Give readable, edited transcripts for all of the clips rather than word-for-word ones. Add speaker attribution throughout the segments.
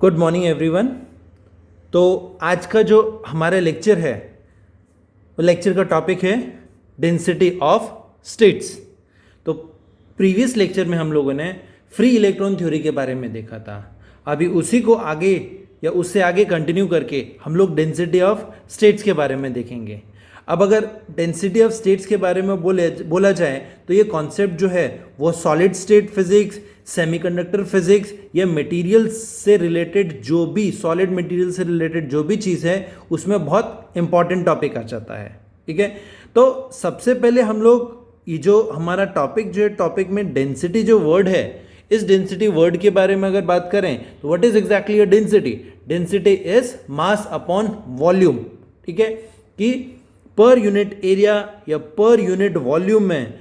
Speaker 1: Good morning everyone. तो आज का जो हमारा लेक्चर है वो लेक्चर का टॉपिक है डेंसिटी ऑफ स्टेट्स। तो प्रीवियस लेक्चर में हम लोगों ने फ्री इलेक्ट्रॉन थ्योरी के बारे में देखा था। अभी उसी को आगे या उससे आगे कंटिन्यू करके हम लोग डेंसिटी ऑफ स्टेट्स के बारे में देखेंगे। अब अगर डेंसिटी ऑफ स्टेट्स के बारे में बोला जाए तो ये कॉन्सेप्ट जो है वो solid state physics, semiconductor physics या मटेरियल से रिलेटेड जो भी सॉलिड मटेरियल से रिलेटेड जो भी चीज़ है उसमें बहुत इंपॉर्टेंट टॉपिक आ जाता है। ठीक है, तो सबसे पहले हम लोग ये जो हमारा टॉपिक जो है टॉपिक में डेंसिटी जो वर्ड है, इस डेंसिटी वर्ड के बारे में अगर बात करें तो what is exactly a density? Density is mass upon volume. ठीक है, कि पर यूनिट एरिया या पर यूनिट वॉल्यूम में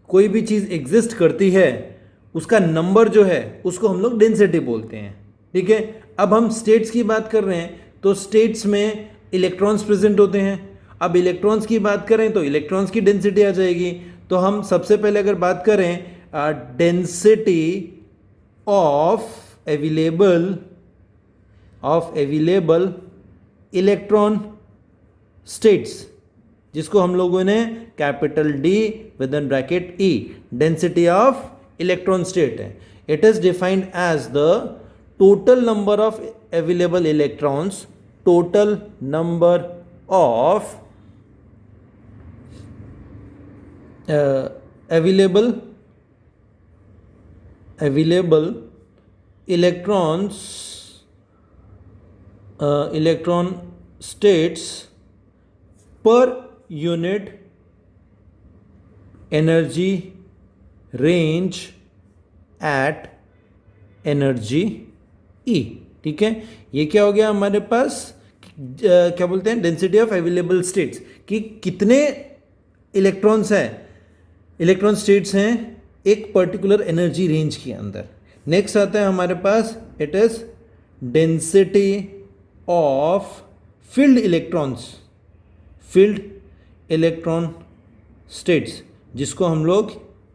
Speaker 1: कोई भी चीज़ एग्जिस्ट करती है उसका नंबर जो है उसको हम लोग डेंसिटी बोलते हैं। ठीक है, अब हम स्टेट्स की बात कर रहे हैं तो स्टेट्स में इलेक्ट्रॉन्स प्रेजेंट होते हैं। अब इलेक्ट्रॉन्स की बात करें तो इलेक्ट्रॉन्स की डेंसिटी आ जाएगी। तो हम सबसे पहले अगर बात करें density of available electron states, जिसको हम लोगों ने capital D within bracket E density of electron state है। It is defined as the total number of available electrons, total number of available electrons electron states per unit energy range at energy E। ठीक है, ये क्या हो गया हमारे पास क्या बोलते हैं डेंसिटी ऑफ अवेलेबल स्टेट्स, कि कितने इलेक्ट्रॉन्स हैं, इलेक्ट्रॉन स्टेट्स हैं एक पर्टिकुलर एनर्जी रेंज के अंदर। नेक्स्ट आता है हमारे पास it is density of field electrons, field electron states, जिसको हम लोग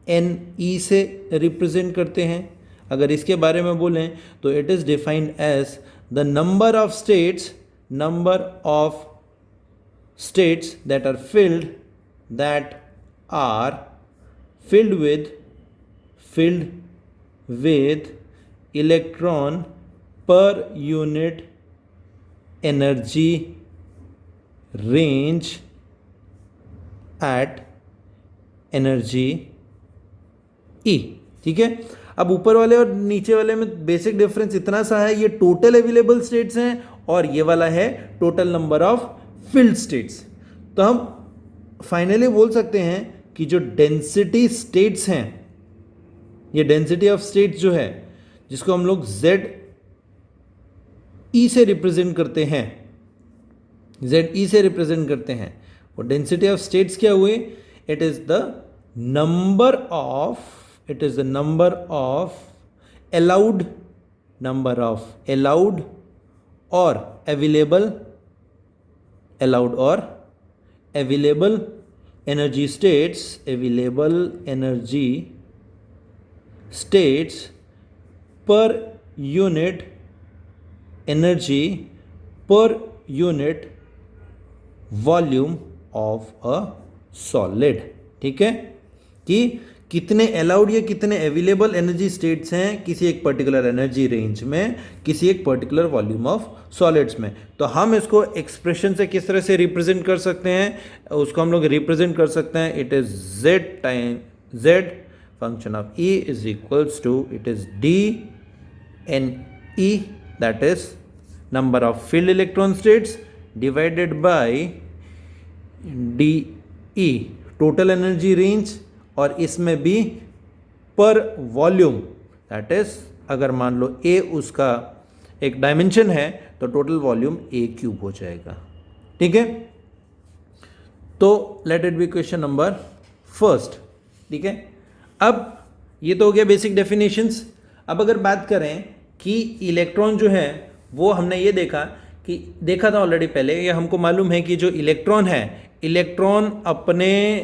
Speaker 1: NE से रिप्रेजेंट करते हैं। अगर इसके बारे में बोलें तो it is defined as the number of states that are filled with electron per unit energy range at energy E। ठीक है, अब ऊपर वाले और नीचे वाले में बेसिक डिफरेंस इतना सा है, ये टोटल अवेलेबल स्टेट्स हैं और ये वाला है total number of field states. तो हम फाइनली बोल सकते हैं कि जो डेंसिटी स्टेट्स हैं, ये डेंसिटी ऑफ स्टेट्स जो है जिसको हम लोग ZE से रिप्रेजेंट करते हैं, ZE से रिप्रेजेंट करते हैं, वो डेंसिटी ऑफ स्टेट्स क्या हुए? It is the number of allowed और available energy states per unit energy per unit volume of a solid। ठीक है, कि कितने अलाउड या कितने अवेलेबल एनर्जी स्टेट्स हैं किसी एक पर्टिकुलर एनर्जी रेंज में, किसी एक पर्टिकुलर वॉल्यूम ऑफ सॉलिड्स में। तो हम इसको एक्सप्रेशन से किस तरह से रिप्रेजेंट कर सकते हैं, उसको हम लोग रिप्रेजेंट कर सकते हैं it is Z function of E is equals to it is DNE, that is number of filled electron states divided by DE total energy range, और इसमें भी पर वॉल्यूम, दैट इज अगर मान लो A उसका एक डायमेंशन है तो टोटल वॉल्यूम A³ हो जाएगा। ठीक है, तो late it be question number first. ठीक है, अब ये तो हो गया बेसिक डेफिनेशंस। अब अगर बात करें कि इलेक्ट्रॉन जो है वो हमने ये देखा था ऑलरेडी पहले, ये हमको मालूम है कि जो इलेक्ट्रॉन है, इलेक्ट्रॉन अपने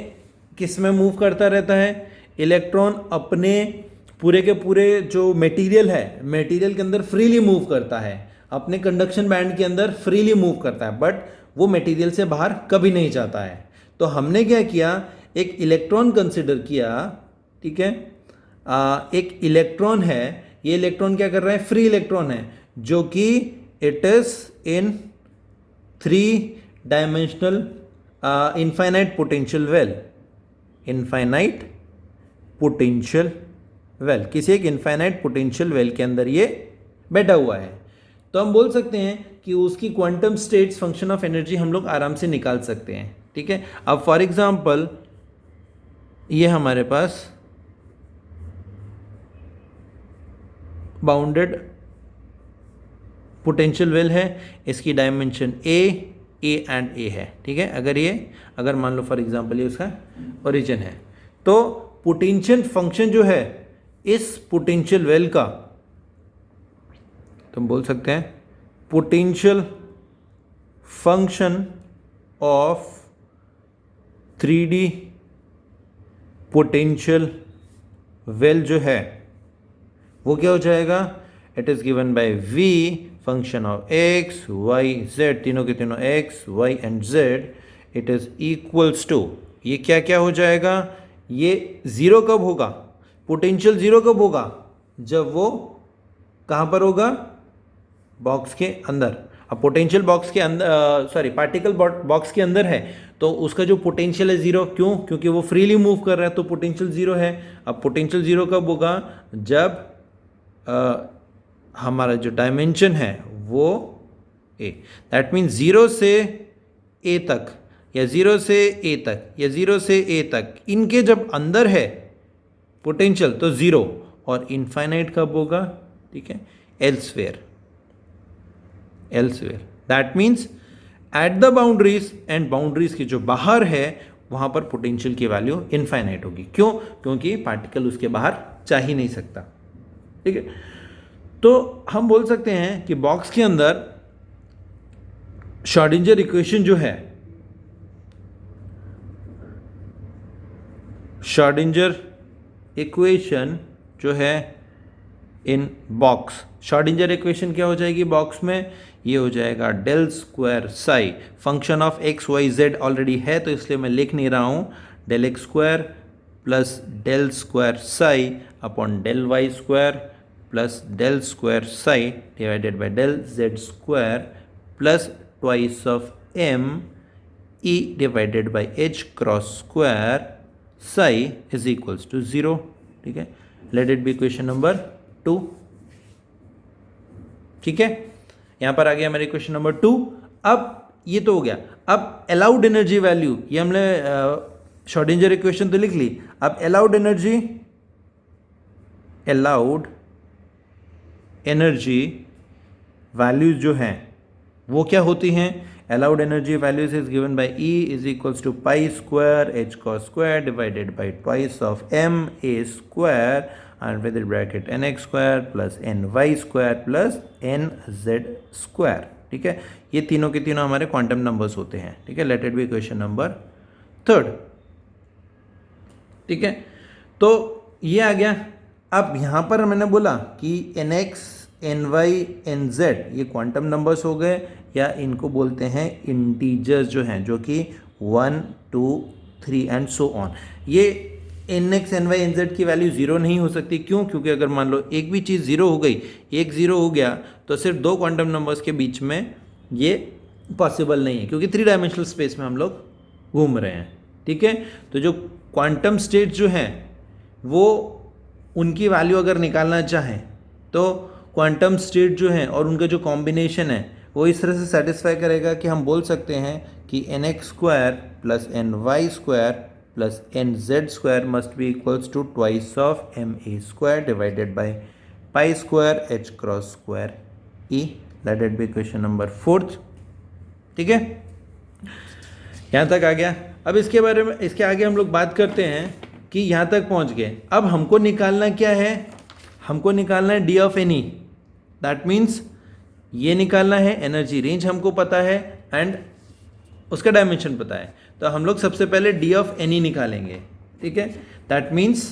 Speaker 1: किस में मूव करता रहता है? इलेक्ट्रॉन अपने पूरे के पूरे जो मटेरियल है, मटेरियल के अंदर फ्रीली मूव करता है। अपने कंडक्शन बैंड के अंदर फ्रीली मूव करता है, बट वो मटेरियल से बाहर कभी नहीं जाता है। तो हमने क्या किया, एक इलेक्ट्रॉन कंसिडर किया, ठीक है। एक इलेक्ट्रॉन है, ये इलेक्ट्रॉन क्या कर रहा है, फ्री इलेक्ट्रॉन है, जो कि it is in 3 dimensional infinite potential well, infinite potential well, किसी एक इनफाइनाइट पोटेंशियल वेल के अंदर ये बैठा हुआ है। तो हम बोल सकते हैं कि उसकी quantum states function of energy हम लोग आराम से निकाल सकते हैं, ठीक है। अब फॉर एग्जांपल ये हमारे पास बाउंडेड पोटेंशियल वेल है, इसकी डायमेंशन ए एंड ए है, ठीक है। अगर मान लो फॉर एग्जांपल ये उसका ओरिजिन है, तो पोटेंशियल फंक्शन जो है इस पोटेंशियल वेल का, तो हम बोल सकते हैं potential function of 3D potential well जो है वो क्या हो जाएगा, it is given by v फंक्शन ऑफ x y z, तीनों के तीनों x y and z, it is equals to, ये क्या क्या हो जाएगा, ये जीरो कब होगा, पोटेंशियल जीरो कब होगा, जब वो कहाँ पर होगा, बॉक्स के अंदर। अब पोटेंशियल बॉक्स के अंदर पार्टिकल बॉक्स के अंदर है, तो उसका जो पोटेंशियल है जीरो, क्यों, क्योंकि वो फ्रीली मूव कर रहा है, तो पोटेंशियल जीरो है। अब पोटेंशियल जीरो कब होगा, जब हमारा जो डायमेंशन है वो ए, दैट मीन्स जीरो से ए तक या जीरो से ए तक या जीरो से ए तक, इनके जब अंदर है पोटेंशियल तो जीरो, और इनफाइनाइट कब होगा, ठीक है, elsewhere that means at the boundaries, and boundaries के जो बाहर है वहां पर पोटेंशियल की वैल्यू इनफाइनाइट होगी। क्यों, क्योंकि पार्टिकल उसके बाहर जा ही नहीं सकता, ठीक है। तो हम बोल सकते हैं कि बॉक्स के अंदर श्रोडिंगर इक्वेशन जो है, श्रोडिंगर इक्वेशन जो है इन बॉक्स, श्रोडिंगर इक्वेशन क्या हो जाएगी बॉक्स में, ये हो जाएगा del square psi, function of X Y Z already है तो इसलिए मैं लिख नहीं रहा हूँ, del X square plus del square psi upon del Y square plus del square psi divided by del Z square plus twice of M E divided by H cross square psi is equals to 0, ठीक है। Let it be equation number 2, ठीक है। यहां पर आ गया मेरा equation number 2। अब ये तो हो गया, अब अलाउड एनर्जी वैल्यू, ये हमने श्रोडिंगर इक्वेशन तो लिख ली, अब अलाउड एनर्जी वैल्यूज जो हैं वो क्या होती हैं, allowed energy values is given by E is equals to pi square H cross square divided by twice of M A square and with the bracket nx square plus ny square plus nz square, ठीक है। ये तीनों के तीनों हमारे quantum numbers होते हैं, ठीक है। Let it be question number 3, ठीक है। तो ये आ गया। अब यहाँ पर मैंने बोला कि nx ny nz ये क्वांटम नंबर्स हो गए, या इनको बोलते हैं इंटीजर्स जो हैं, जो कि 1 2 3 एंड सो ऑन। ये nx ny nz की वैल्यू जीरो नहीं हो सकती, क्यों, क्योंकि अगर मान लो एक भी चीज़ जीरो हो गई, एक जीरो हो गया, तो सिर्फ दो क्वांटम नंबर्स के बीच में ये पॉसिबल नहीं है, क्योंकि 3 डायमेंशनल स्पेस में हम लोग घूम रहे हैं, ठीक है। तो जो क्वांटम स्टेट जो हैं वो उनकी वैल्यू अगर निकालना चाहें तो क्वांटम स्टेट जो हैं और उनका जो कॉम्बिनेशन है वो इस तरह से सेटिस्फाई करेगा कि हम बोल सकते हैं कि nx square plus ny square plus nz square must be equals to twice of ma square divided by pi square h cross square e. Let it be question number 4th, ठीक है। यहाँ तक आ गया। अब इसके बारे में, इसके आगे हम लोग बात करते हैं कि यहाँ तक पहुँच गए। अब हमको निकालना क्या है, हमको निकालना है d of any, that means ये निकालना है, एनर्जी रेंज हमको पता है एंड उसका डायमेंशन पता है। तो हम लोग सबसे पहले d ऑफ एनी निकालेंगे, ठीक है। That means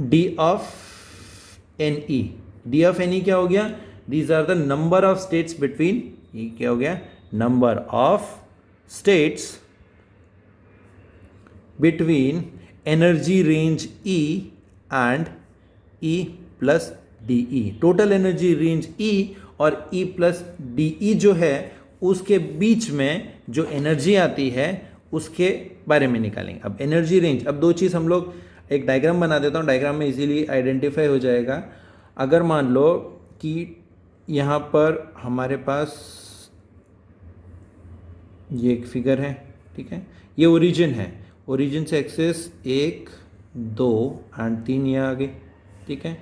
Speaker 1: d of N E, D of N E क्या हो गया, these are the number of states between, ये क्या हो गया, number of states between energy range E and E plus D E. Total energy range E और E plus D E जो है उसके बीच में जो एनर्जी आती है उसके बारे में निकालेंगे। अब एनर्जी रेंज, अब दो चीज़ हम लोग, एक डायग्राम बना देता हूँ, डायग्राम में इजीली आइडेंटिफाई हो जाएगा। अगर मान लो कि यहाँ पर हमारे पास ये एक फिगर है, ठीक है, ये ओरिजिन है, ओरिजिन से एक्सेस 1 2 एंड 3 ये आ गई, ठीक है,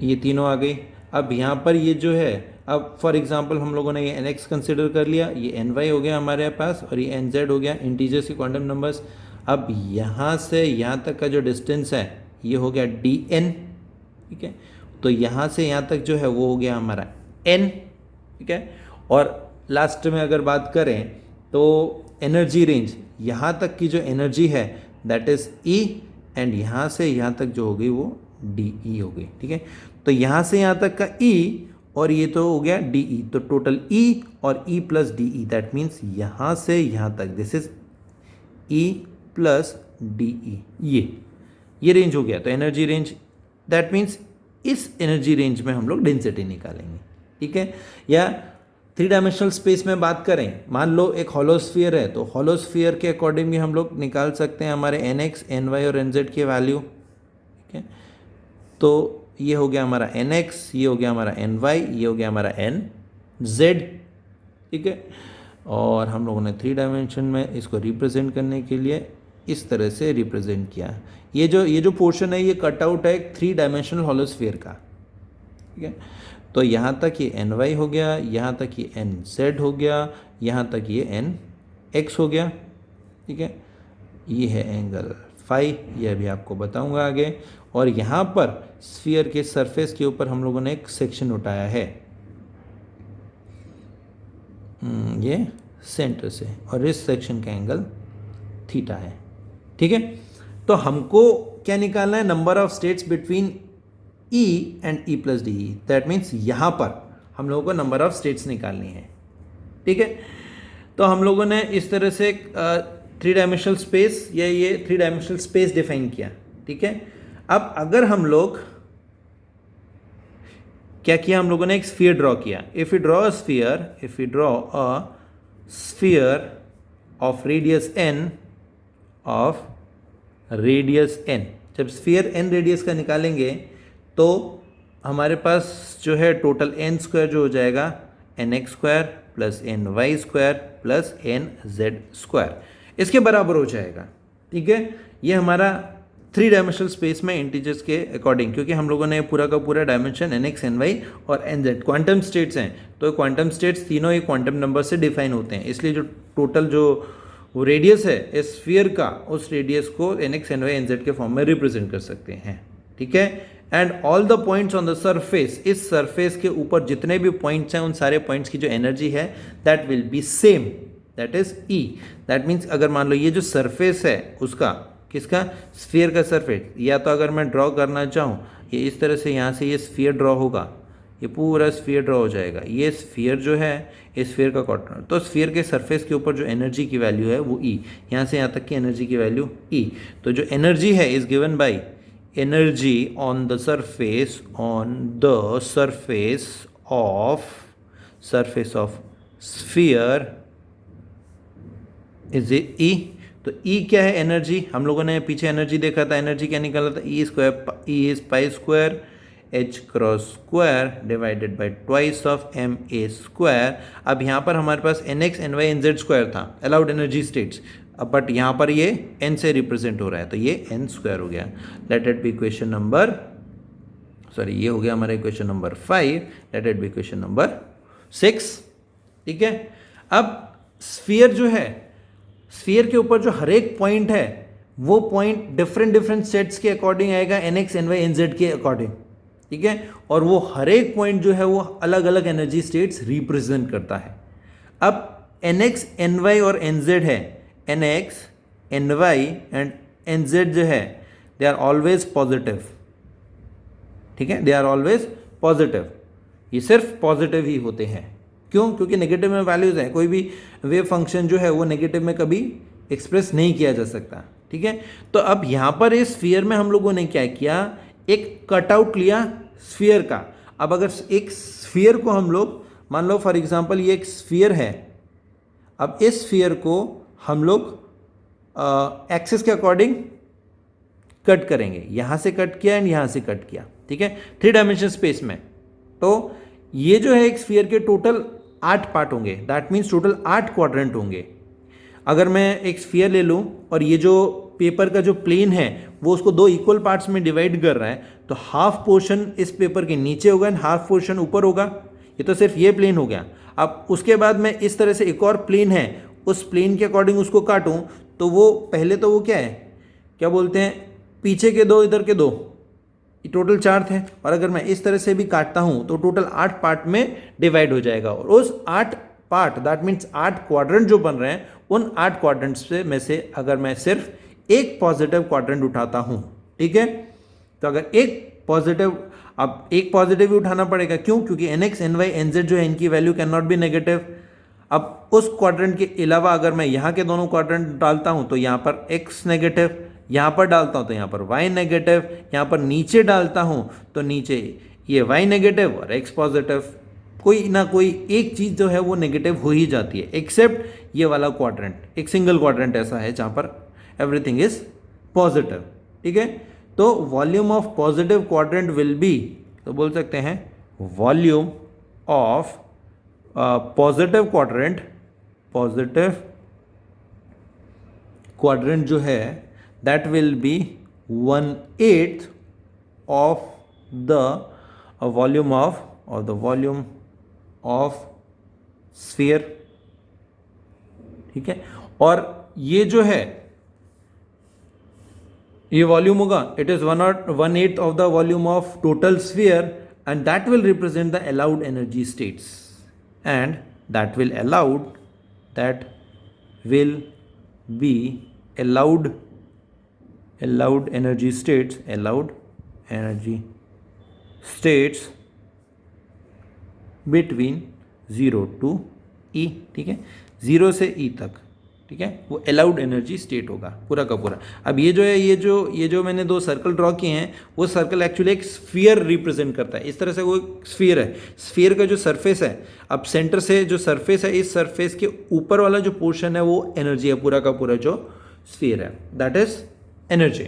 Speaker 1: ये तीनों आ गई। अब यहाँ पर ये जो है, अब फॉर एग्जांपल हम लोगों ने ये nx कंसिडर कर लिया, ये ny हो गया हमारे पास और ये nz हो गया, इंटीजर्स की क्वांटम नंबर्स। अब यहाँ से यहाँ तक का जो डिस्टेंस है ये हो गया dn, ठीक है, तो यहाँ से यहाँ तक जो है वो हो गया हमारा n, ठीक है। और लास्ट में अगर बात करें तो एनर्जी रेंज, यहाँ तक की जो एनर्जी है दैट इज E, एंड यहाँ से यहाँ तक जो हो गई वो DE हो गई, ठीक है। तो यहाँ से यहाँ तक का E और ये तो हो गया DE, तो टोटल E और E plus DE, that means यहाँ से यहाँ तक this is E plus DE, ये रेंज हो गया। तो एनर्जी रेंज, दैट मीन्स इस एनर्जी रेंज में हम लोग डेंसिटी निकालेंगे, ठीक है। या 3 डायमेंशनल स्पेस में बात करें, मान लो एक हॉलोस्फीयर है, तो हॉलोस्फीयर के अकॉर्डिंग भी हम लोग निकाल सकते हैं हमारे nx, ny और nz की वैल्यू, ठीक है। तो ये हो गया हमारा nx, ये हो गया हमारा ny, ये हो गया हमारा nz, ठीक है। और हम लोगों ने 3 डायमेंशन में इसको रिप्रेजेंट करने के लिए इस तरह से रिप्रेजेंट किया। ये जो पोर्शन है ये कट आउट है 3 डायमेंशनल हॉलोस्फीयर का, ठीक है। तो यहाँ तक ये ny हो गया, यहाँ तक ये nz हो गया, यहाँ तक ये nx हो गया, ठीक है। ये है एंगल फाई, ये अभी आपको बताऊंगा आगे। और यहाँ पर स्फीयर के सरफेस के ऊपर हम लोगों ने एक सेक्शन उठाया है, ये सेंटर से, और इस सेक्शन का एंगल थीटा है, ठीक है। तो हमको क्या निकालना है, number of states between E and E plus D, that means यहाँ पर हम लोगों को नंबर ऑफ स्टेट्स निकालनी है, ठीक है। तो हम लोगों ने इस तरह से 3 डायमेंशनल स्पेस या ये 3 डायमेंशनल स्पेस डिफाइन किया, ठीक है। अब अगर हम लोग क्या किया, हम लोगों ने एक स्फीयर ड्रॉ किया। If you draw a sphere of radius n, जब स्फीयर n रेडियस का निकालेंगे तो हमारे पास जो है टोटल n स्क्वायर जो हो जाएगा nx square plus ny square plus nz square, इसके बराबर हो जाएगा, ठीक है। ये हमारा 3 डायमेंशनल स्पेस में इंटीजर्स के अकॉर्डिंग, क्योंकि हम लोगों ने पूरा का पूरा डायमेंशन nx, ny और nz क्वांटम स्टेट्स हैं, तो क्वांटम स्टेट्स तीनों ही क्वांटम नंबर से डिफाइन होते हैं, इसलिए जो टोटल जो रेडियस है इस स्फीयर का, उस रेडियस को nx, ny, nz के फॉर्म में रिप्रेजेंट कर सकते हैं, ठीक है। And all the points on the surface, इस सरफेस के ऊपर जितने भी पॉइंट्स हैं उन सारे पॉइंट्स की जो एनर्जी है that will B same, that is E। That means अगर मान लो ये जो सरफेस है उसका, किसका, स्फीयर का सरफेस, या तो अगर मैं ड्रॉ करना चाहूँ ये इस तरह से, यहाँ से ये स्फीयर ड्रॉ होगा, ये पूरा स्फीयर ड्रॉ हो जाएगा, ये स्फीयर जो है इस स्फीयर का कॉर्नर, तो स्फीयर के सरफेस के ऊपर जो एनर्जी की वैल्यू है वो E, यहाँ से यहाँ तक की एनर्जी की वैल्यू E। तो जो एनर्जी है is given by energy on the surface of sphere is E। तो E क्या है, एनर्जी, हम लोगों ने पीछे एनर्जी देखा था, एनर्जी क्या निकाला था, E square, E is pi square h cross square divided by twice of ma square. अब यहाँ पर हमारे पास nx, ny, nz स्क्वायर था, अलाउड एनर्जी स्टेट्स, अब बट यहाँ पर ये n से रिप्रेजेंट हो रहा है, तो ये n स्क्वायर हो गया। Let it be question number, sorry ये हो गया हमारा question number 5, late it be question number 6, ठीक है। अब स्फीयर जो है, स्फीयर के ऊपर जो हर एक पॉइंट है वो पॉइंट डिफरेंट सेट्स के अकॉर्डिंग आएगा, nx, ny, nz के अकॉर्डिंग, ठीक है। और वो हर एक पॉइंट जो है वो अलग अलग एनर्जी स्टेट्स रिप्रेजेंट करता है। अब nx, ny और nz है, nx, ny एंड nz जो है दे आर ऑलवेज पॉजिटिव, ठीक है, दे आर ऑलवेज पॉजिटिव। ये सिर्फ पॉजिटिव ही होते हैं। क्यों? क्योंकि नेगेटिव में वैल्यूज हैं, कोई भी वेव फंक्शन जो है वो नेगेटिव में कभी एक्सप्रेस नहीं किया जा सकता। ठीक है, तो अब यहाँ पर इस स्फीयर में हम लोगों ने क्या किया, एक कटआउट लिया स्फीयर का। अब अगर एक स्फीयर को हम लोग, मान लो फॉर एग्जांपल ये एक स्फीयर है, अब इस स्फीयर को हम लोग एक्सिस के अकॉर्डिंग कट करेंगे, यहां से कट किया एंड यहां से कट किया। ठीक है, 3 डायमेंशन स्पेस में। तो ये जो है एक स्फीयर के टोटल 8 पार्ट होंगे, दैट मीन्स टोटल 8 क्वाड्रेंट होंगे। अगर मैं एक स्फीयर ले लूं और ये जो पेपर का जो प्लेन है वो उसको 2 इक्वल पार्ट्स में डिवाइड कर रहा है, तो हाफ पोर्शन इस पेपर के नीचे होगा एंड हाफ पोर्शन ऊपर होगा। ये तो सिर्फ ये प्लेन हो गया। अब उसके बाद मैं इस तरह से एक और प्लेन है, उस प्लेन के अकॉर्डिंग उसको काटूं, तो वो पहले तो वो क्या है, क्या बोलते हैं, पीछे के 2 इधर के 2, टोटल 4 थे। और अगर मैं इस तरह से भी काटता हूं तो टोटल 8 पार्ट में डिवाइड हो जाएगा। और उस 8 पार्ट, दैट मीन्स 8 क्वाड्रेंट जो बन रहे हैं, उन 8 क्वाड्रेंट्स में से अगर मैं सिर्फ एक पॉजिटिव क्वाड्रेंट उठाता हूं, ठीक है, तो अगर एक पॉजिटिव, अब एक पॉजिटिव भी उठाना पड़ेगा। क्यों? क्योंकि nx, ny, nz जो है इनकी value can not be negative. अब उस क्वाड्रेंट के अलावा अगर मैं यहाँ के दोनों क्वाड्रेंट डालता हूँ तो यहाँ पर x नेगेटिव, यहाँ पर डालता हूँ तो यहाँ पर y नेगेटिव, यहाँ पर नीचे डालता हूँ तो नीचे ये y नेगेटिव और x पॉजिटिव। कोई ना कोई एक चीज़ जो है वो नेगेटिव हो ही जाती है, एक्सेप्ट ये वाला क्वाड्रेंट। एक सिंगल क्वाड्रेंट ऐसा है जहाँ पर एवरीथिंग इज पॉजिटिव। ठीक है, तो volume of positive quadrant will be, तो बोल सकते हैं वॉल्यूम ऑफ पॉजिटिव क्वाड्रेंट जो है that will B 1/8 of the volume of sphere. ठीक है, और ये जो है ये वॉल्यूम होगा, it is 1/8 of the volume of total sphere and that will represent the allowed energy states and that will B allowed energy states between 0 to E। ठीक है, 0 से E तक, ठीक है, वो अलाउड एनर्जी स्टेट होगा पूरा का पूरा। अब ये जो है, ये जो मैंने 2 सर्कल ड्रॉ किए हैं, वो सर्कल एक्चुअली एक स्फीयर रिप्रेजेंट करता है। इस तरह से वो एक स्फीयर है, स्फीयर का जो सरफेस है, अब सेंटर से जो सरफेस है, इस सरफेस के ऊपर वाला जो पोर्शन है वो एनर्जी है, पूरा का पूरा जो स्फीयर है दैट इज एनर्जी।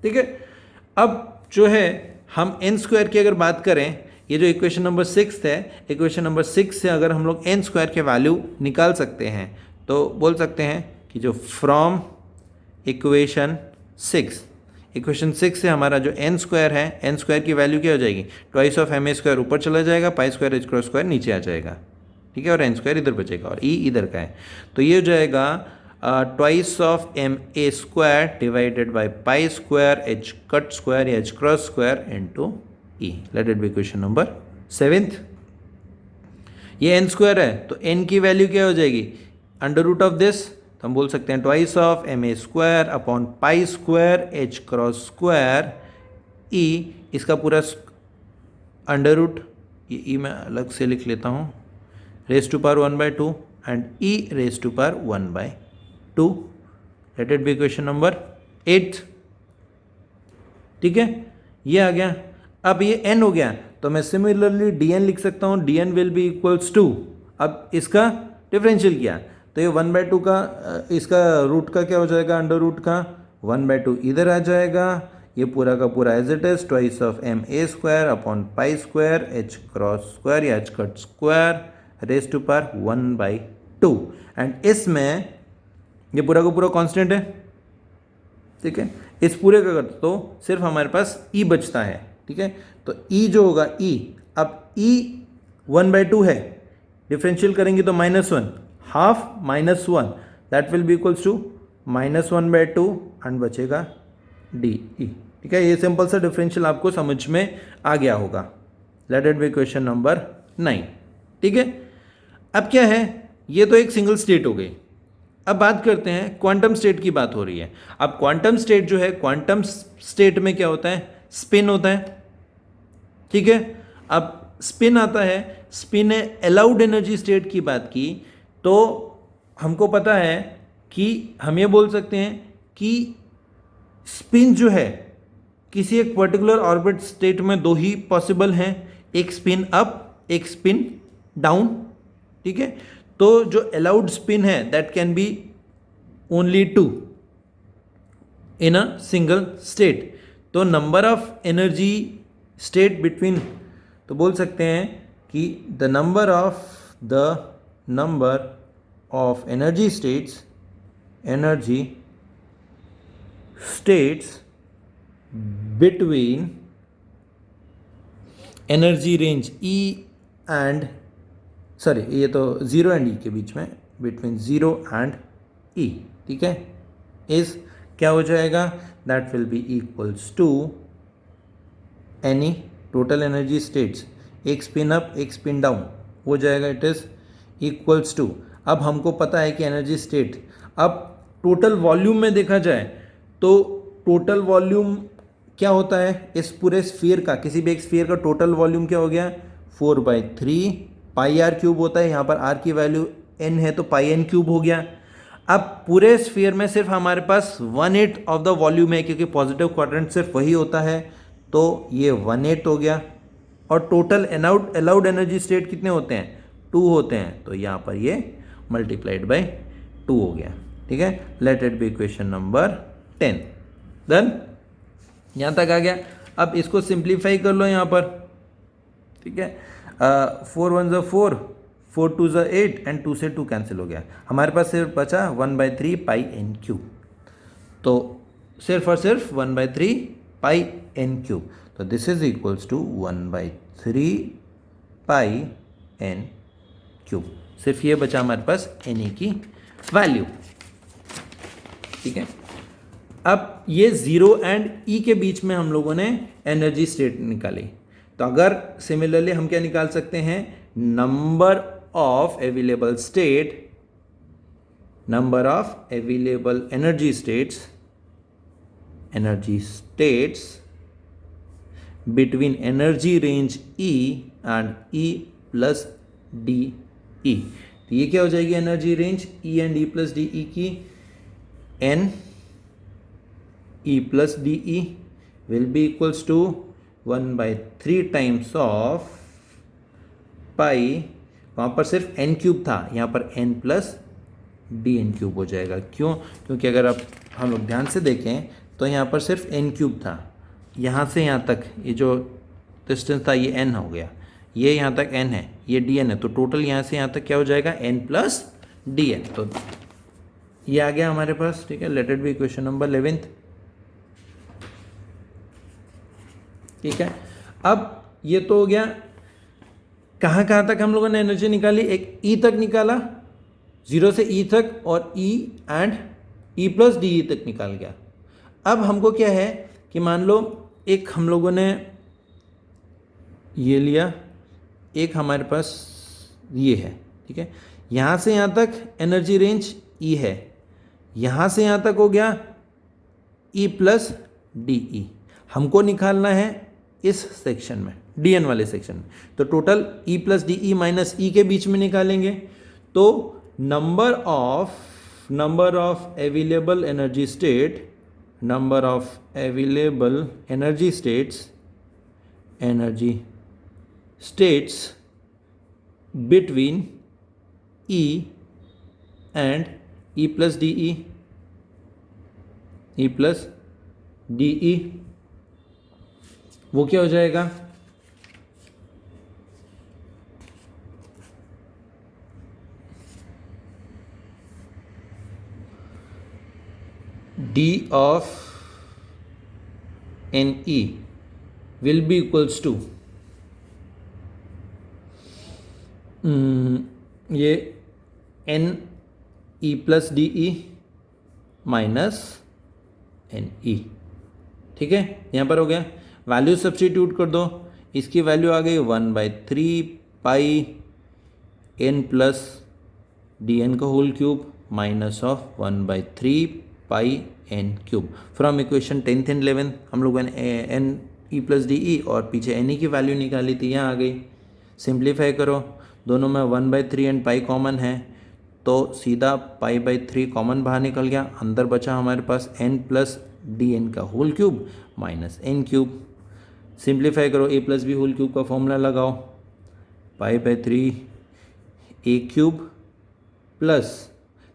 Speaker 1: ठीक है, अब जो है हम n स्क्वायर की अगर बात करें, ये जो इक्वेशन नंबर 6 है, इक्वेशन नंबर 6 से अगर हम लोग n स्क्वायर के वैल्यू निकाल सकते हैं तो बोल सकते हैं कि जो फ्रॉम इक्वेशन 6 से हमारा जो n स्क्वायर है, n स्क्वायर की वैल्यू क्या हो जाएगी, ट्वाइस ऑफ ma स्क्वायर ऊपर चला जाएगा, पाई स्क्वायर h क्रॉस स्क्वायर नीचे आ जाएगा। ठीक है, और n स्क्वायर इधर बचेगा और e इधर का है, तो ये हो जाएगा twice of ma square divided by pi square h cut square या h cross square into e। Late it be equation number 7। ये n स्क्वायर है तो n की वैल्यू क्या हो जाएगी, अंडर रूट ऑफ दिस, तो हम बोल सकते हैं twice of ma square upon pi square h cross square e, इसका पूरा अंडर रूट, ये e मैं अलग से लिख लेता हूँ, raise to power 1/2 and e raise to power 1/2। Let it be equation number 8। ठीक है, ये आ गया। अब ये n हो गया तो मैं सिमिलरली dn लिख सकता हूँ, dn will be equals to, अब इसका डिफरेंशियल किया तो ये 1/2 का, इसका रूट का क्या हो जाएगा, अंडर रूट का 1/2 इधर आ जाएगा, ये पूरा का पूरा as it is twice of ma square upon pi square h cross square या h cut square raise to power 1/2 and इसमें ये पूरा का पूरा कांस्टेंट है। ठीक है, इस पूरे का करते तो सिर्फ हमारे पास e बचता है। ठीक है, तो e जो होगा e, अब e 1/2 है, डिफरेंशियल करेंगे तो -1, half -1 that will be equals to -1/2 and बचेगा डी ई। ठीक है, ये सिंपल सा डिफरेंशियल आपको समझ में आ गया होगा। Late it be question number 9। ठीक है, अब क्या है, ये तो एक सिंगल स्टेट हो गई। अब बात करते हैं क्वांटम स्टेट की, बात हो रही है। अब क्वांटम स्टेट जो है, क्वांटम स्टेट में क्या होता है, स्पिन होता है। ठीक है, अब स्पिन आता है, स्पिन है अलाउड एनर्जी स्टेट की बात की, तो हमको पता है कि हम ये बोल सकते हैं कि स्पिन जो है किसी एक पर्टिकुलर ऑर्बिट स्टेट में दो ही पॉसिबल हैं, एक स्पिन अप एक स्पिन डाउन, ठीक है। तो जो अलाउड स्पिन है that can be only two in a single state. तो number of energy state between, तो बोल सकते हैं कि the number of energy states between energy range E and, sorry ये तो ज़ीरो एंड ई के बीच में, बिटवीन ज़ीरो एंड ई, ठीक है, इस क्या हो जाएगा, that will be equals to any total energy states, एक स्पिन अप एक स्पिन डाउन हो जाएगा, इट इज़ इक्वल्स टू। अब हमको पता है कि एनर्जी स्टेट, अब टोटल वॉल्यूम में देखा जाए तो टोटल वॉल्यूम क्या होता है इस पूरे स्फीयर का, किसी भी एक स्फीयर का टोटल वॉल्यूम क्या हो गया, 4/3 पाई आर क्यूब होता है। यहाँ पर आर की वैल्यू n है तो पाई एन क्यूब हो गया। अब पूरे स्फीयर में सिर्फ हमारे पास 1/8 ऑफ द वॉल्यूम है, क्योंकि पॉजिटिव क्वाड्रेंट सिर्फ वही होता है, तो ये 1/8 हो गया। और टोटल अलाउड एनर्जी स्टेट कितने होते हैं, 2 होते हैं, तो यहाँ पर ये मल्टीप्लाइड बाय 2 हो गया, ठीक है। Let it be question number 10। Done, यहाँ तक आ गया। अब इसको सिंप्लीफाई कर लो यहाँ पर, ठीक है। 4 1 ज़ा 4, 4 2 ज़ा 8 एंड 2 से 2 कैंसिल हो गया। हमारे पास सिर्फ बचा 1/3 पाई एन क्यूब, तो सिर्फ और सिर्फ 1/3 पाई एन क्यूब, तो this is equals to 1/3 pi N cube. सिर्फ ये बचा हमारे पास एन ई की वैल्यू, ठीक है। अब ये ज़ीरो एंड ई के बीच में हम लोगों ने एनर्जी स्टेट निकाली, तो अगर सिमिलरली हम क्या निकाल सकते हैं, number of available energy states between energy range E and E plus D E. तो ये क्या हो जाएगी energy range E and E plus D E की, N E plus D E will be equals to 1/3 times of pi, वहाँ पर सिर्फ N cube था, यहाँ पर N plus D N cube हो जाएगा। क्यों, क्योंकि अगर आप हम लोग ध्यान से देखें तो यहाँ पर सिर्फ एन क्यूब था, यहाँ से यहाँ तक ये जो डिस्टेंस था ये एन हो गया, ये यहाँ तक एन है, ये डी एन है, तो टोटल यहाँ से यहाँ तक क्या हो जाएगा, एन प्लस डी एन। तो ये आ गया हमारे पास, ठीक है। Let it be question number 11, ठीक है। अब ये तो हो गया, कहाँ तक हम लोगों ने एनर्जी निकाली, एक ई तक निकाला, 0 से ई तक, और ई एंड ई प्लस डी ई तक निकाल गया। अब हमको क्या है कि मान लो एक हम लोगों ने ये लिया, एक हमारे पास ये है, ठीक है। यहाँ से यहाँ तक एनर्जी रेंज ई है, यहाँ से यहाँ तक हो गया ई प्लस डी ई, हमको निकालना है इस सेक्शन में, डी एन वाले सेक्शन में, तो total E plus D E minus E के बीच में निकालेंगे, तो number of available energy states between E and E plus D E, वो क्या हो जाएगा, D of N E will be equals to, ये N E plus D E minus N E, ठीक है। यहाँ पर हो गया, वैल्यू सब्स्टिट्यूट कर दो, इसकी वैल्यू आ गई 1/3 pi N plus D N का whole cube minus of 1/3 pi N cube. From equation 10th and 11th हम लोगों ने N E plus D E और पीछे एन ई की वैल्यू निकाली थी, यहाँ आ गई, सिंप्लीफाई करो, दोनों में 1/3 एंड पाई कॉमन है, तो सीधा पाई/3 कॉमन बाहर निकल गया, अंदर बचा हमारे पास n प्लस डी एन का whole cube minus N cube. Simplify करो, a plus B whole cube का फॉर्मूला लगाओ, पाई/3 A cube plus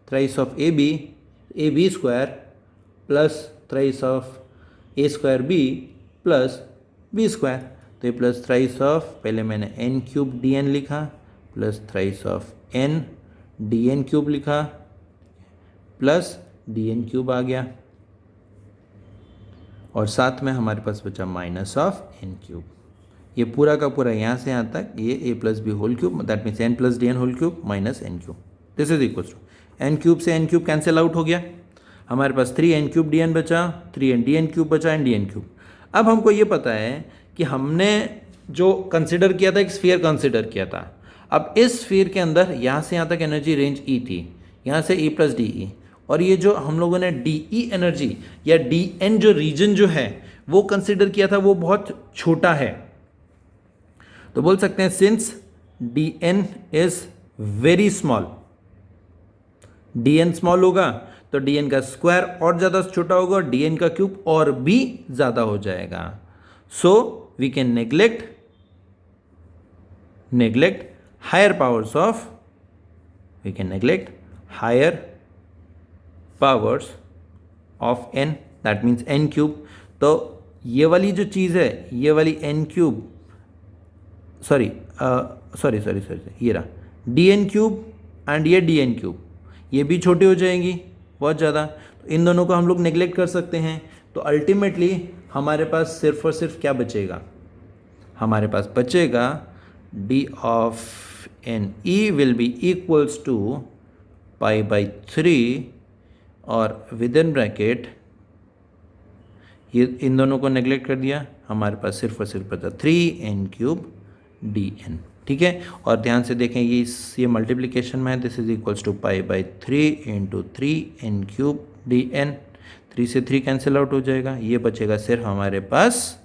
Speaker 1: thrice of A B square plus thrice of A square B plus B square. तो ये plus thrice of, पहले मैंने N cube D N लिखा, plus thrice of N D N cube लिखा, plus D N cube आ गया, और साथ में हमारे पास बचा माइनस ऑफ एन क्यूब। ये पूरा का पूरा यहाँ से यहाँ तक ये A plus B whole cube, that means N plus D N whole cube minus N cube, this is equal to N cube से एन क्यूब कैंसिल आउट हो गया, हमारे पास 3 एन क्यूब डी एन बचा, 3 एन डी एन क्यूब बचा and D N cube. अब हमको ये पता है कि हमने जो कंसिडर किया था, एक स्फीयर कंसिडर किया था। अब इस स्फीयर के अंदर यहाँ से यहाँ तक एनर्जी रेंज ई थी, यहाँ से ई प्लस डी ई, और ये जो हम लोगों ने डी ई एनर्जी या डी एन जो रीजन जो है वो कंसिडर किया था, वो बहुत छोटा है। तो बोल सकते हैं since D N is very small, D N small होगा तो डी एन का स्क्वायर और ज़्यादा छोटा होगा और डी एन का क्यूब और भी ज़्यादा हो जाएगा। So we can neglect higher powers of, we can neglect higher powers of n, that means n cube. तो ये वाली जो चीज़ है, ये वाली n क्यूब, सॉरी ये रहा डी एन क्यूब एंड ये डी एन क्यूब, ये भी छोटी हो जाएंगी बहुत ज़्यादा, तो इन दोनों को हम लोग नेग्लेक्ट कर सकते हैं। तो अल्टीमेटली हमारे पास सिर्फ और सिर्फ क्या बचेगा, हमारे पास बचेगा D of N E will be equals to पाई/3, और विद इन ब्रैकेट ये इन दोनों को नेग्लेक्ट कर दिया, हमारे पास सिर्फ और सिर्फ बचा 3n क्यूब डी एन। ठीक है, और ध्यान से देखें ये मल्टीप्लिकेशन में है, दिस इज इक्वल्स टू पाई/3 into 3n cube D N. 3 से 3 कैंसिल आउट हो जाएगा, ये बचेगा सिर्फ हमारे पास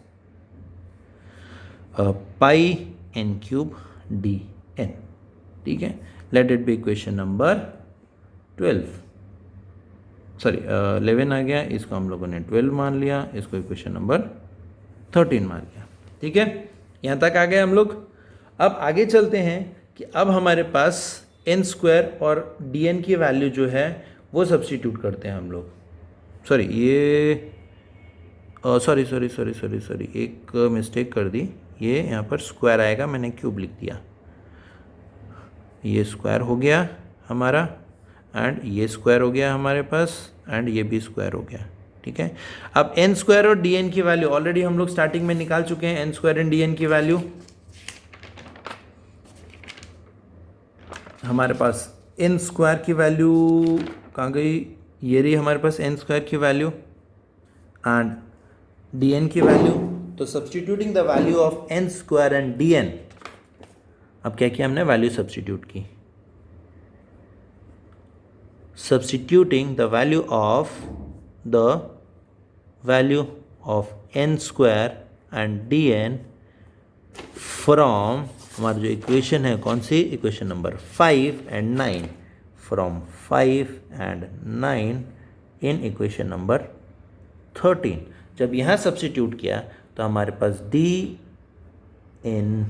Speaker 1: पाई एन क्यूब डी एन। ठीक है, let it be equation number 11 आ गया, इसको हम लोगों ने 12 मान लिया, इसको इक्वेशन नंबर 13 मान लिया। ठीक है, यहाँ तक आ गए हम लोग। अब आगे चलते हैं कि अब हमारे पास एन स्क्वायर और डी एन की वैल्यू जो है वो सब्स्टिट्यूट करते हैं हम लोग। सॉरी एक मिस्टेक कर दी, ये यहाँ पर स्क्वायर आएगा, मैंने क्यूब लिख दिया, ये स्क्वायर हो गया हमारा एंड ये स्क्वायर हो गया हमारे पास एंड ये भी स्क्वायर हो गया। ठीक है, अब एन स्क्वायर और डी एन की वैल्यू ऑलरेडी हम लोग स्टार्टिंग में निकाल चुके हैं, N square and D N की वैल्यू हमारे पास एन स्क्वायर की वैल्यू कहाँ गई, ये रही हमारे पास एन स्क्वायर की वैल्यू एंड डी एन की वैल्यू। तो substituting the value of N square and D N, अब क्या किया हमने, वैल्यू सब्सटीट्यूट की। Substituting the value of n square and dn from हमारी जो इक्वेशन है कौन सी, equation number 5 and 9, from 5 and 9 in equation number 13। जब यहाँ सब्सटीट्यूट किया तो हमारे पास डी एन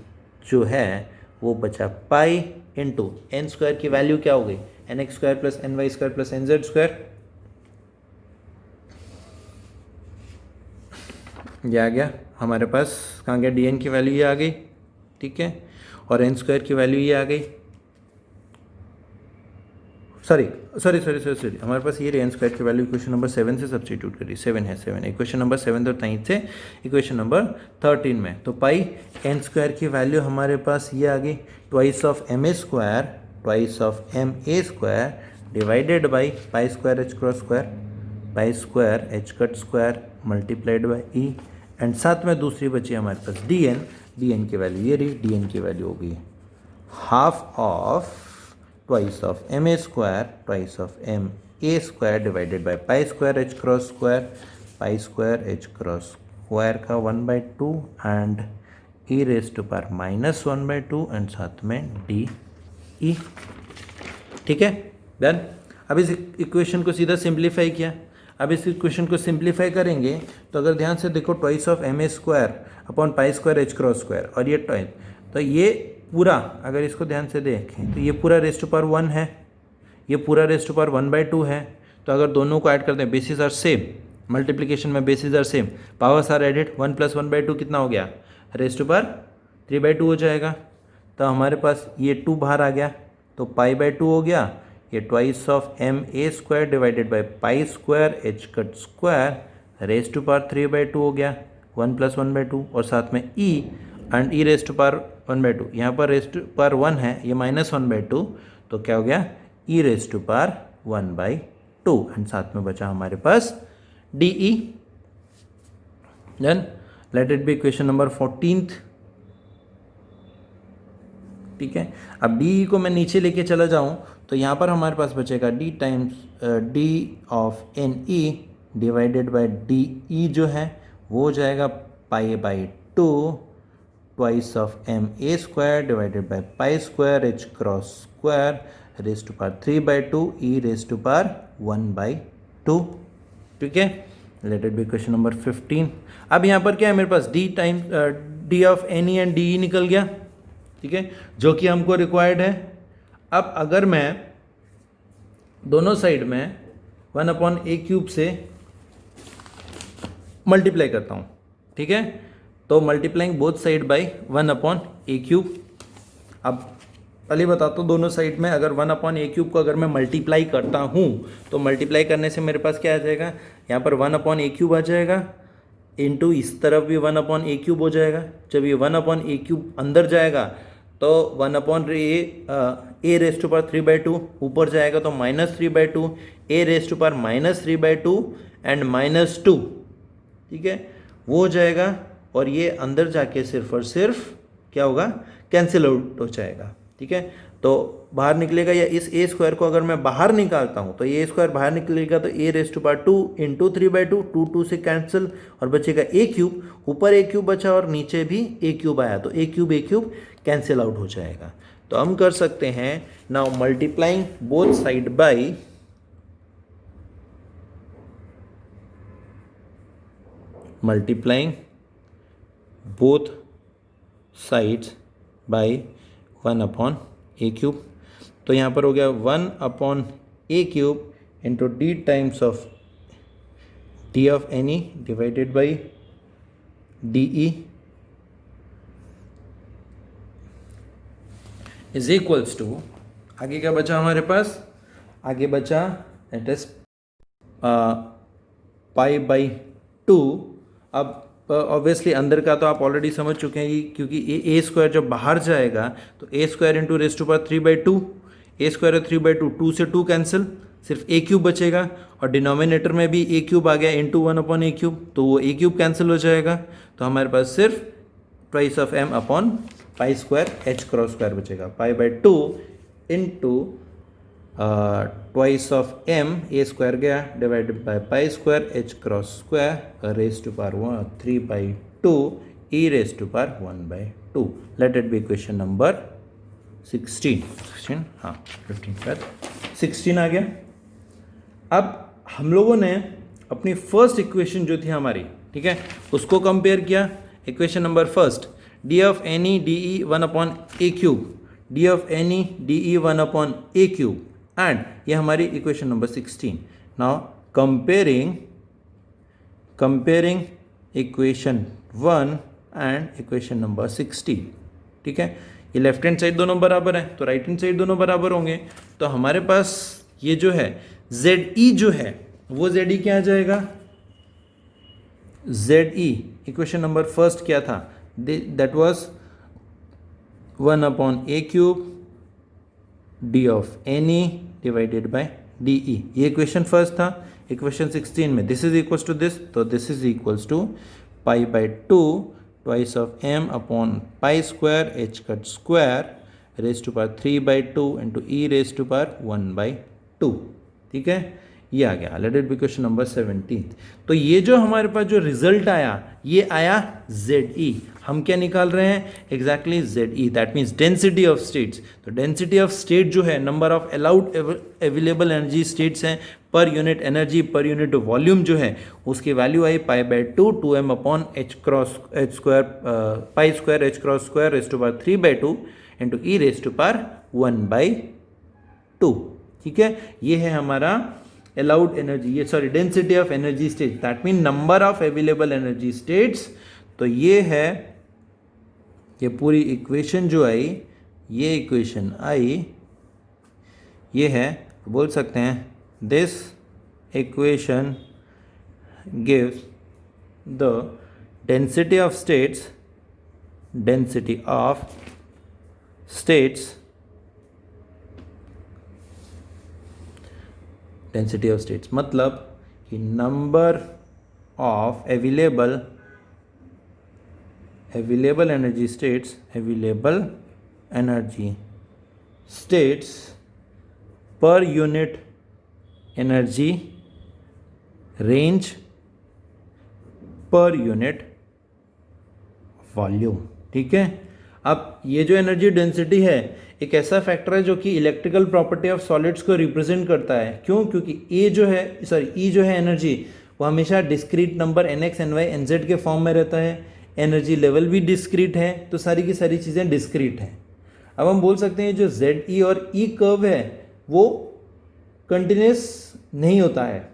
Speaker 1: जो है वो बचा पाई इंटू एन स्क्वायर की वैल्यू क्या हो गई, N X square plus N Y square plus N Z square, ये आ गया हमारे पास। कहाँ गया, डी एन की वैल्यू ये आ गई। ठीक है, और एन स्क्वायर की वैल्यू ये आ गई, सॉरी हमारे पास ये एन स्क्वायर की वैल्यू इक्वेशन नंबर 7 से सब्स्टिट्यूट करी, 7 है, 7 इक्वेशन नंबर 7 और 9 से इक्वेशन नंबर 13 में। तो पाई एन स्क्वायर की वैल्यू हमारे पास ये आ गई, twice of M A square twice of M A square divided by pi square H cross square, pi square H cut square multiplied by E, and साथ में दूसरी बची हमारे पास डी एन की वैल्यू ये रही, डी एन की वैल्यू हो गई half of twice of M A square twice of M A square divided by pi square H cross square, pi square H cross square का 1/2 and E raise to power -1/2 and साथ में D E. ठीक है done. अब इस equation को सीधा simplify किया। अब इस इक्वेशन को सिंप्लीफाई करेंगे तो अगर ध्यान से देखो twice of M A square upon pi square H cross square, और ये ट्वाइस, तो ये पूरा अगर इसको ध्यान से देखें तो ये पूरा रेस टू पावर 1 है, ये पूरा रेस टू पावर 1/2 है। तो अगर दोनों को ऐड करते हैं, बेसिस आर सेम, मल्टीप्लिकेशन में basis are same, powers are added, 1 + 1/2 कितना हो गया, रेस टू पावर 3/2 हो जाएगा। तो हमारे पास ये 2 बाहर आ गया तो पाई/2 हो गया। ये twice of M A square divided by pi square H cut square raise to power 3/2 हो गया, 1 + 1/2, और साथ में E and E raise to power 1/2, यहाँ पर रेस टू पावर 1 है, ये -1/2, तो क्या हो गया, E raise to power 1/2, and साथ में बचा हमारे पास D E. Then let it be equation number 14। ठीक है, अब डी ई को मैं नीचे लेके चला जाऊं तो यहाँ पर हमारे पास बचेगा D times D of N E divided by D E जो है वो हो जाएगा पाई/2 twice of M A square divided by pi square H cross square raise to power 3/2 E raise to power 1/2। ठीक है, let it be question number 15। अब यहाँ पर क्या है, मेरे पास D times D of N E and D E निकल गया। ठीक है, जो कि हमको रिक्वायर्ड है। अब अगर मैं दोनों साइड में 1/a³ से मल्टीप्लाई करता हूँ, ठीक है, तो multiplying both side bye 1/a³। अब पहले बताता हूँ, दोनों साइड में अगर 1/a³ को अगर मैं मल्टीप्लाई करता हूँ तो मल्टीप्लाई करने से मेरे पास क्या आ जाएगा, यहाँ पर 1/a³ आ जाएगा, इंटू इस तरफ भी 1/a³ हो जाएगा। जब ये 1/a³ अंदर जाएगा तो 1/a रेस टू पावर 3/2 ऊपर जाएगा तो -3/2, a raise to power -3/2 and -2। ठीक है, वो हो जाएगा, और ये अंदर जाके सिर्फ और सिर्फ क्या होगा, कैंसिल आउट हो जाएगा। ठीक है, तो बाहर निकलेगा, या इस a स्क्वायर को अगर मैं बाहर निकालता हूँ तो a स्क्वायर बाहर निकलेगा तो a raise to power 2 into 3/2, 2 से कैंसिल, और बचेगा a³, ऊपर a³ बचा और नीचे भी a³ आया तो a³ कैंसिल आउट हो जाएगा। तो हम कर सकते हैं now multiplying both side by both sides by 1/a³। तो यहाँ पर हो गया 1/a³ into D times of D of N E divided by D E is equals to, आगे क्या बचा हमारे पास, आगे बचा इट इज पाई/2। अब ऑब्वियसली अंदर का तो आप ऑलरेडी समझ चुके हैं, क्योंकि ए स्क्वायर जब बाहर जाएगा तो A square into raise to power 3/2, A square और 3/2, 2 से 2 कैंसिल, सिर्फ a³ बचेगा, और डिनोमिनेटर में भी a³ आ गया इंटू 1/a³, तो वो a³ कैंसिल हो जाएगा। तो हमारे पास सिर्फ twice of m upon pi square H cross square बचेगा, पाई/2 into twice of m a square गया divided by pi square H cross square raise to power 3/2 e raise to power 1/2। Let it be equation number 16। हाँ 15 पर 16 आ गया। अब हम लोगों ने अपनी फर्स्ट इक्वेशन जो थी हमारी, ठीक है, उसको कंपेयर किया। Equation number first, D of N E D E 1/a³, D of N E D E 1/a³, and ये हमारी equation number 16। Now comparing equation 1 and equation number 16। ठीक है, ये लेफ्ट हैंड साइड दोनों बराबर है तो राइट हैंड साइड दोनों बराबर होंगे। तो हमारे पास ये जो है ZE जो है वो ZE क्या आ जाएगा, ZE इक्वेशन नंबर फर्स्ट क्या था, that was 1/a³ D of N E divided by D E. ये इक्वेशन फर्स्ट था। इक्वेशन 16 में this is equals to this, तो दिस इज इक्वल्स टू पाई/2 twice of m upon pi square H cut square raise to power 3/2 into E raise to power 1/2। ठीक है, ये आ गया। Let it be question number 17। तो ये जो हमारे पास जो रिजल्ट आया ये आया ZE। हम क्या निकाल रहे हैं? Exactly ZE, that means density of states. तो डेंसिटी ऑफ स्टेट जो है, number of allowed available energy states हैं पर यूनिट एनर्जी पर यूनिट वॉल्यूम जो है, उसकी वैल्यू आई π/2 2m upon h square pi square h cross square raise to power 3/2 into e raise to power 1/2। ठीक है, ये है हमारा अलाउड एनर्जी, ये sorry density of energy states, that mean number of available energy states. तो ये है, ये पूरी इक्वेशन जो आई, ये इक्वेशन आई, ये है, बोल सकते हैं this equation gives the density of states, density of states, density of states मतलब कि number of available energy states, available energy states पर यूनिट एनर्जी रेंज पर यूनिट वॉल्यूम। ठीक है, अब ये जो एनर्जी डेंसिटी है एक ऐसा फैक्टर है जो कि इलेक्ट्रिकल प्रॉपर्टी ऑफ सॉलिड्स को रिप्रेजेंट करता है। क्यों? क्योंकि E जो है एनर्जी, वो हमेशा discrete number nx ny nz के फॉर्म में रहता है। एनर्जी लेवल भी डिस्क्रीट है, तो सारी की सारी चीज़ें डिस्क्रीट हैं। अब हम बोल सकते हैं जो ZE और E कर्व है वो कंटिन्यूस नहीं होता है।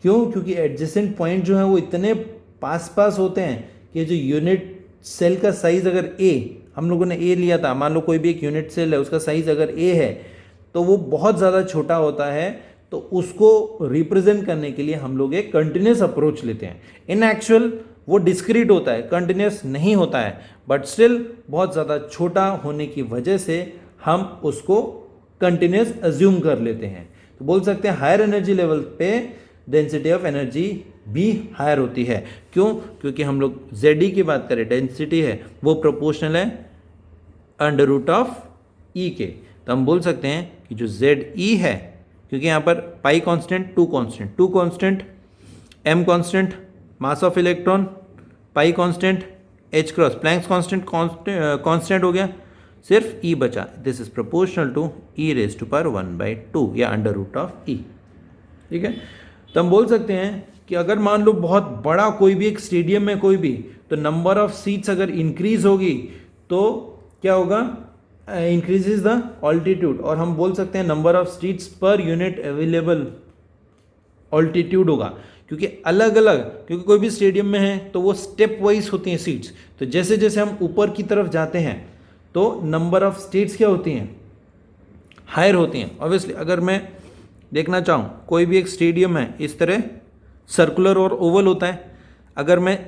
Speaker 1: क्यों? क्योंकि एडजेसेंट पॉइंट जो है वो इतने पास होते हैं कि जो यूनिट सेल का साइज अगर A, हम लोगों ने A लिया था, मान लो कोई भी एक यूनिट सेल है, उसका साइज अगर A है तो वो बहुत ज़्यादा छोटा होता है, तो उसको रिप्रेजेंट करने के लिए हम लोग एक कंटिन्यूस अप्रोच लेते हैं। इन एक्चुअल वो डिस्क्रीट होता है, कंटिन्यूस नहीं होता है, बट स्टिल बहुत ज़्यादा छोटा होने की वजह से हम उसको कंटिन्यूस अज्यूम कर लेते हैं। तो बोल सकते हैं हायर एनर्जी लेवल पे डेंसिटी ऑफ एनर्जी भी हायर होती है। क्यों? क्योंकि हम लोग ZE की बात करें, डेंसिटी है वो प्रोपोर्शनल है अंडर रूट ऑफ E के। तो हम बोल सकते हैं कि जो ZE है, क्योंकि यहाँ पर pi constant, two constant, m constant, mass of electron, pi constant, h cross Planck's constant हो गया, सिर्फ E बचा। This is proportional to e raise to power 1/2 या अंडर रूट ऑफ E। ठीक है, तो हम बोल सकते हैं कि अगर मान लो बहुत बड़ा कोई भी एक स्टेडियम में कोई भी, तो नंबर ऑफ सीट्स अगर इंक्रीज होगी तो क्या होगा? इंक्रीजेज द ऑल्टीट्यूड, और हम बोल सकते हैं number of seats per unit available altitude होगा। क्योंकि अलग अलग, क्योंकि कोई भी स्टेडियम में है तो वो स्टेप वाइज होती हैं सीट्स, तो जैसे जैसे हम ऊपर की तरफ जाते हैं तो नंबर ऑफ स्टेट्स क्या होती हैं? हायर होती हैं। ऑब्वियसली अगर मैं देखना चाहूँ, कोई भी एक स्टेडियम है इस तरह सर्कुलर और ओवल होता है, अगर मैं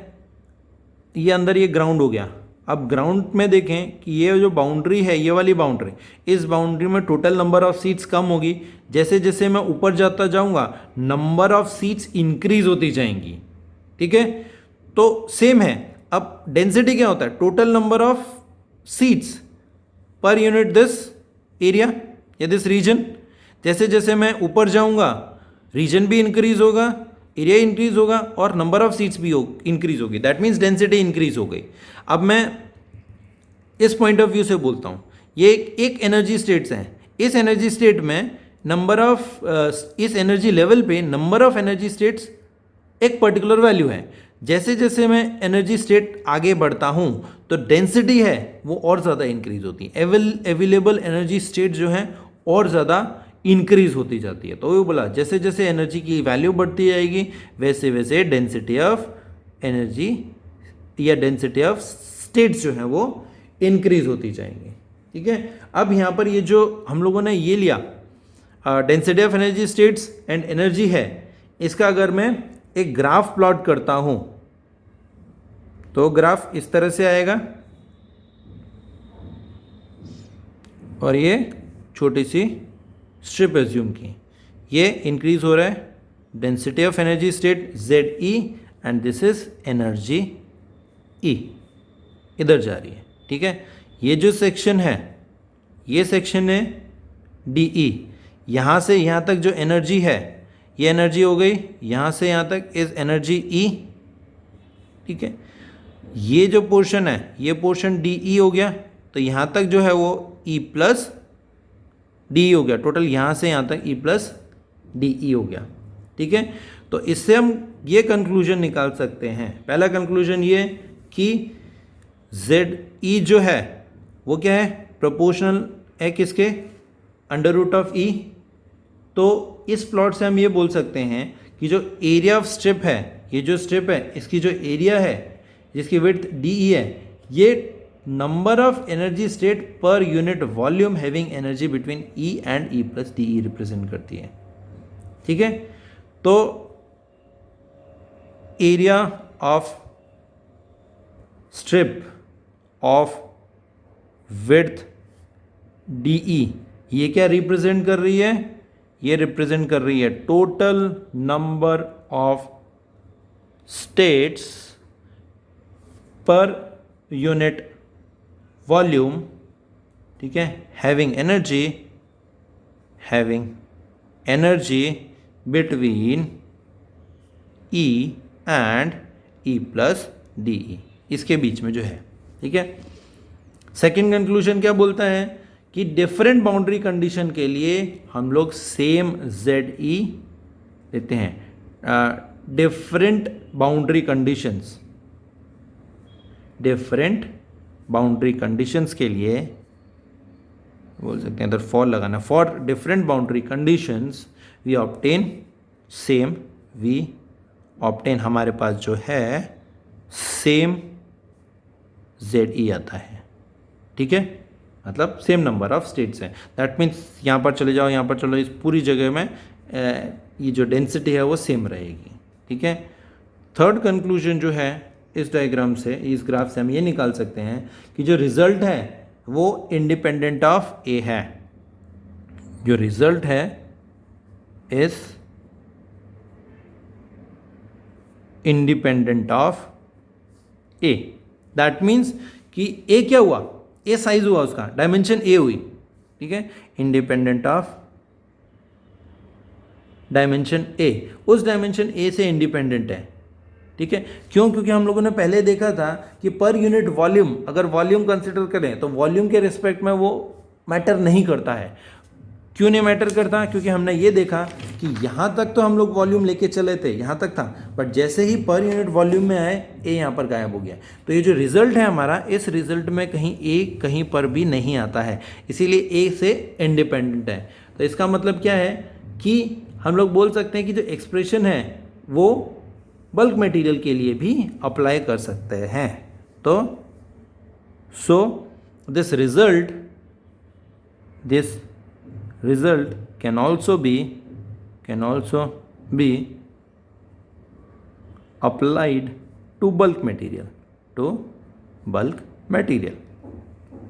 Speaker 1: ये अंदर ये ग्राउंड हो गया, अब ग्राउंड में देखें कि ये जो बाउंड्री है, ये वाली बाउंड्री, इस बाउंड्री में टोटल नंबर ऑफ सीट्स कम होगी। जैसे जैसे मैं ऊपर जाता जाऊंगा नंबर ऑफ सीट्स इंक्रीज होती जाएंगी। ठीक है, तो सेम है। अब डेंसिटी क्या होता है? Total number of seats per unit this area या दिस रीजन। जैसे जैसे मैं ऊपर जाऊंगा रीजन भी इंक्रीज होगा, एरिया इंक्रीज होगा और नंबर ऑफ सीट्स भी इंक्रीज होगी, दैट मीन्स डेंसिटी इंक्रीज हो गई। अब मैं इस पॉइंट ऑफ व्यू से बोलता हूँ, ये एक एनर्जी स्टेट्स हैं, इस एनर्जी स्टेट में नंबर ऑफ इस एनर्जी लेवल पे नंबर ऑफ एनर्जी स्टेट्स एक पर्टिकुलर वैल्यू है। जैसे जैसे मैं एनर्जी स्टेट आगे बढ़ता हूँ तो डेंसिटी है वो और ज़्यादा इंक्रीज होती है, अवेलेबल एनर्जी स्टेट जो है और ज़्यादा इंक्रीज होती जाती है। तो वो बोला जैसे जैसे एनर्जी की वैल्यू बढ़ती जाएगी वैसे वैसे डेंसिटी ऑफ एनर्जी या डेंसिटी ऑफ स्टेट्स जो है वो इंक्रीज होती जाएंगी। ठीक है, अब यहाँ पर ये जो हम लोगों ने ये लिया density of energy states and energy है, इसका अगर मैं एक ग्राफ प्लॉट करता हूँ तो ग्राफ इस तरह से आएगा और ये छोटी सी स्ट्रिप एज्यूम की, ये इंक्रीज हो रहा है density of energy state ZE and this is energy E इधर जा रही है। ठीक है, ये जो सेक्शन है ये सेक्शन है DE, यहाँ से यहाँ तक जो एनर्जी है ये एनर्जी हो गई यहाँ से यहाँ तक इज एनर्जी ई, ठीक है। ये जो पोर्शन है ये पोर्शन डी ई हो गया, तो यहाँ तक जो है वो ई प्लस डी हो गया, टोटल यहाँ से यहाँ तक ई प्लस डी ई हो गया, ठीक है। तो इससे हम ये कंक्लूजन निकाल सकते हैं, पहला कंक्लूजन ये कि जेड ई जो है वो क्या है, प्रोपोर्शनल है किसके, अंडर रूट ऑफ ई। तो इस प्लॉट से हम ये बोल सकते हैं कि जो एरिया ऑफ स्ट्रिप है, ये जो स्ट्रिप है इसकी जो एरिया है जिसकी विड्थ डी ई है, ये नंबर ऑफ एनर्जी स्टेट पर unit volume having energy between E and E plus D E represent करती है, ठीक है। तो area of strip of width D E ये क्या रिप्रेजेंट कर रही है, ये रिप्रेजेंट कर रही है टोटल नंबर ऑफ स्टेट्स पर यूनिट वॉल्यूम, ठीक है, having energy between E and E plus D ई, इसके बीच में जो है, ठीक है। सेकेंड कंक्लूजन क्या बोलता है कि डिफरेंट बाउंड्री कंडीशन के लिए हम लोग सेम जेड ई लेते हैं। डिफरेंट बाउंड्री कंडीशंस के लिए बोल सकते हैं, इधर फॉर लगाना, for different boundary conditions we obtain हमारे पास जो है सेम जेड ई आता है, ठीक है, मतलब सेम नंबर ऑफ स्टेट्स हैं। दैट मीन्स यहाँ पर चले जाओ, यहाँ पर चलो, इस पूरी जगह में ये जो डेंसिटी है वो सेम रहेगी, ठीक है। थर्ड कंक्लूजन जो है इस डायग्राम से, इस ग्राफ से हम ये निकाल सकते हैं कि जो रिजल्ट है वो इंडिपेंडेंट ऑफ ए है, जो रिजल्ट है is independent of A. That means कि ए क्या हुआ, ए साइज हुआ, उसका डायमेंशन ए हुई, ठीक है, इंडिपेंडेंट ऑफ डायमेंशन ए, उस डायमेंशन ए से इंडिपेंडेंट है, ठीक है। क्यों, क्योंकि हम लोगों ने पहले देखा था कि पर यूनिट वॉल्यूम, अगर वॉल्यूम कंसिडर करें तो वॉल्यूम के रिस्पेक्ट में वो मैटर नहीं करता है। क्यों नहीं मैटर करता, क्योंकि हमने ये देखा कि यहाँ तक तो हम लोग वॉल्यूम लेके चले थे, यहाँ तक था, बट जैसे ही पर यूनिट वॉल्यूम में आए ए यहाँ पर गायब हो गया। तो ये जो रिजल्ट है हमारा, इस रिजल्ट में कहीं ए कहीं पर भी नहीं आता है, इसीलिए ए से इंडिपेंडेंट है। तो इसका मतलब क्या है कि हम लोग बोल सकते हैं कि जो एक्सप्रेशन है वो बल्क मटेरियल के लिए भी अप्लाई कर सकते हैं। तो this result can also be applied to bulk material,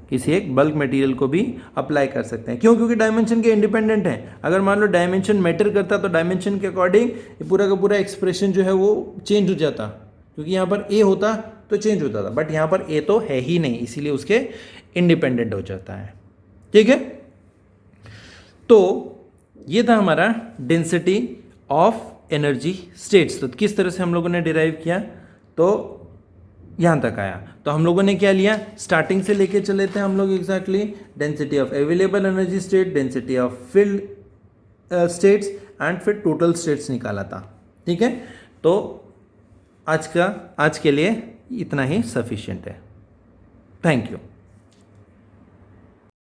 Speaker 1: किसी एक बल्क मटेरियल को भी अप्लाई कर सकते हैं। क्यों, क्योंकि डायमेंशन के इंडिपेंडेंट है। अगर मान लो डायमेंशन मैटर करता तो डायमेंशन के अकॉर्डिंग ये पूरा का पूरा एक्सप्रेशन जो है वो चेंज हो जाता, क्योंकि यहाँ पर ए होता तो चेंज होता था, बट यहाँ पर ए तो है ही नहीं, इसीलिए उसके इंडिपेंडेंट हो जाता है, ठीक है। तो ये था हमारा डेंसिटी ऑफ एनर्जी स्टेट्स। तो किस तरह से हम लोगों ने डिराइव किया, तो यहाँ तक आया। तो हम लोगों ने क्या लिया, स्टार्टिंग से लेके चले थे हम लोग exactly density of available energy state, density of field states and फिर टोटल स्टेट्स निकाला था, ठीक है। तो आज के लिए इतना ही सफिशिएंट है। Thank you.